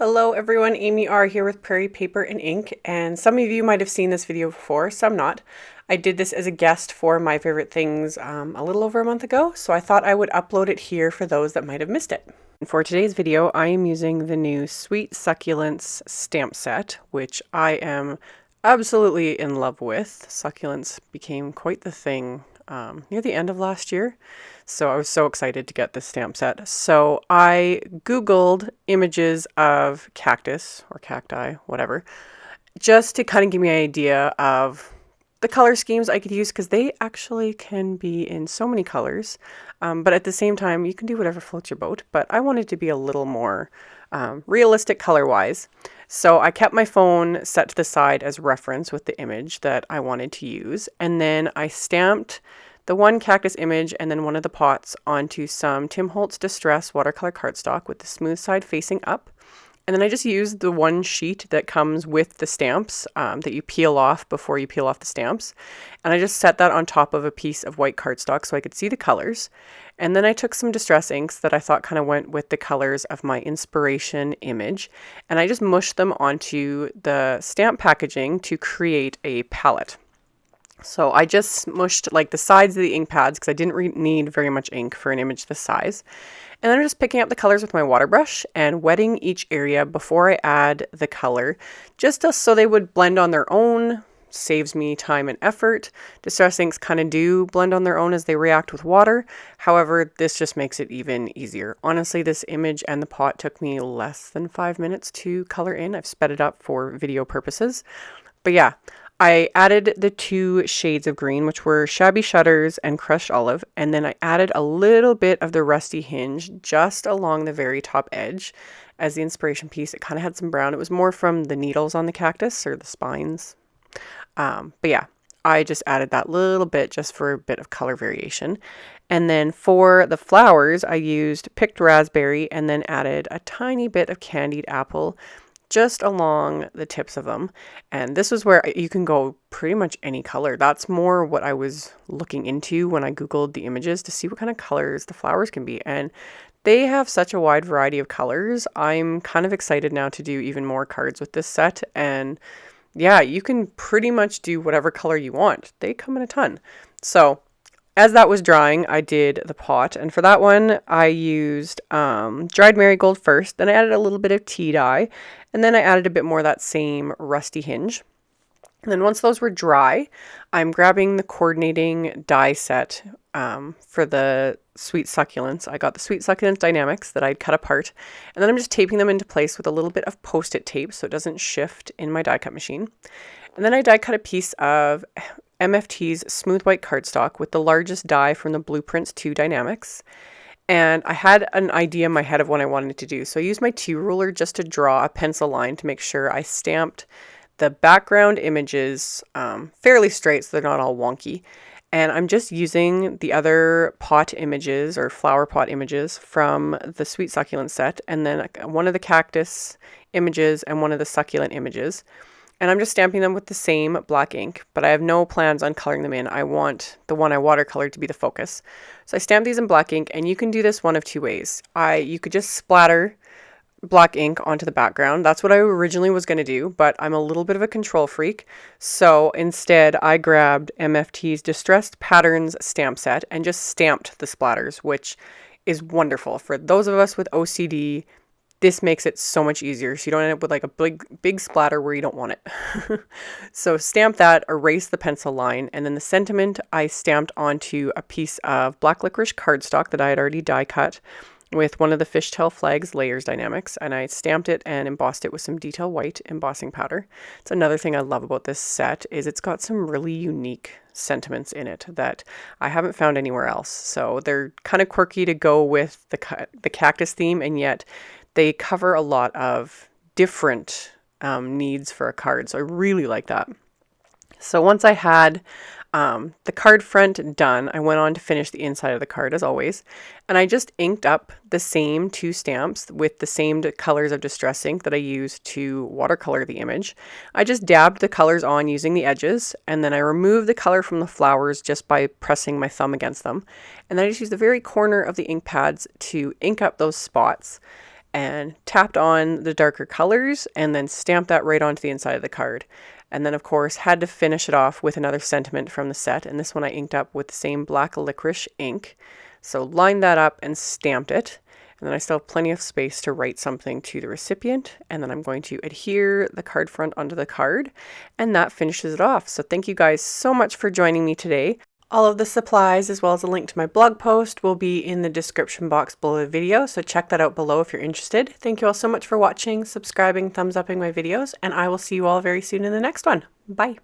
Hello everyone, AmyR here with Prairie Paper and Ink, and some of you might have seen this video before, some not. I did this as a guest for My Favorite Things a little over a month ago, so I thought I would upload it here for those that might have missed it. For today's video, I am using the new Sweet Succulents stamp set, which I am absolutely in love with. Succulents became quite the thing near the end of last year. So I was so excited to get this stamp set. So I Googled images of cactus or cacti, whatever, just to kind of give me an idea of the color schemes I could use because they actually can be in so many colors. But at the same time, you can do whatever floats your boat. But I wanted to be a little more realistic color-wise. So I kept my phone set to the side as reference with the image that I wanted to use. And then I stamped the one cactus image and then one of the pots onto some Tim Holtz Distress watercolor cardstock with the smooth side facing up. And then I just used the one sheet that comes with the stamps that you peel off before you peel off the stamps. And I just set that on top of a piece of white cardstock so I could see the colors. And then I took some distress inks that I thought kind of went with the colors of my inspiration image. And I just mushed them onto the stamp packaging to create a palette. So I just smushed like the sides of the ink pads because I didn't need very much ink for an image this size. And then I'm just picking up the colors with my water brush and wetting each area before I add the color, just so they would blend on their own. Saves me time and effort. Distress inks kind of do blend on their own as they react with water. However, this just makes it even easier. Honestly, this image and the pot took me less than 5 minutes to color in. I've sped it up for video purposes. But yeah, I added the two shades of green, which were Shabby Shutters and Crushed Olive, and then I added a little bit of the Rusty Hinge just along the very top edge as the inspiration piece. It kind of had some brown. It was more from the needles on the cactus or the spines. But yeah, I just added that little bit just for a bit of color variation. And then for the flowers, I used picked raspberry and then added a tiny bit of candied apple just along the tips of them. And this is where you can go pretty much any color. That's more what I was looking into when I Googled the images to see what kind of colors the flowers can be. And they have such a wide variety of colors. I'm kind of excited now to do even more cards with this set. And yeah, you can pretty much do whatever color you want. They come in a ton. So as that was drying, I did the pot, and for that one, I used dried marigold first, then I added a little bit of tea dye, and then I added a bit more of that same rusty hinge. And then once those were dry, I'm grabbing the coordinating die set for the Sweet Succulents. I got the Sweet Succulents Dynamics that I'd cut apart, and then I'm just taping them into place with a little bit of Post-it tape so it doesn't shift in my die cut machine. And then I die cut a piece of MFT's smooth white cardstock with the largest die from the Blueprints 2 Dynamics. And I had an idea in my head of what I wanted to do. So I used my T-ruler just to draw a pencil line to make sure I stamped the background images fairly straight so they're not all wonky. And I'm just using the other pot images or flower pot images from the Sweet Succulent set, and then one of the cactus images and one of the succulent images. And I'm just stamping them with the same black ink, but I have no plans on coloring them in. I want the one I watercolored to be the focus. So I stamped these in black ink, and you can do this one of two ways. You could just splatter black ink onto the background. That's what I originally was going to do, but I'm a little bit of a control freak. So instead, I grabbed MFT's Distressed Patterns stamp set and just stamped the splatters, which is wonderful. For those of us with OCD, this makes it so much easier, so you don't end up with like a big splatter where you don't want it. So stamp that, erase the pencil line, and then the sentiment I stamped onto a piece of black licorice cardstock that I had already die cut with one of the Fishtail Flags Layers Dynamics, and I stamped it and embossed it with some Detail White embossing powder. It's another thing I love about this set is it's got some really unique sentiments in it that I haven't found anywhere else. So they're kind of quirky to go with the cactus theme, and yet they cover a lot of different needs for a card. So I really like that. So once I had the card front done, I went on to finish the inside of the card as always. And I just inked up the same two stamps with the same colors of distress ink that I used to watercolor the image. I just dabbed the colors on using the edges, and then I removed the color from the flowers just by pressing my thumb against them. And then I just used the very corner of the ink pads to ink up those spots. and tapped on the darker colors and then stamped that right onto the inside of the card. And then of course had to finish it off with another sentiment from the set, and this one I inked up with the same black licorice ink. So lined that up and stamped it. And then I still have plenty of space to write something to the recipient. And then I'm going to adhere the card front onto the card, and that finishes it off. So thank you guys so much for joining me today. All of the supplies, as well as a link to my blog post, will be in the description box below the video, so check that out below if you're interested. Thank you all so much for watching, subscribing, thumbs upping my videos, and I will see you all very soon in the next one. Bye!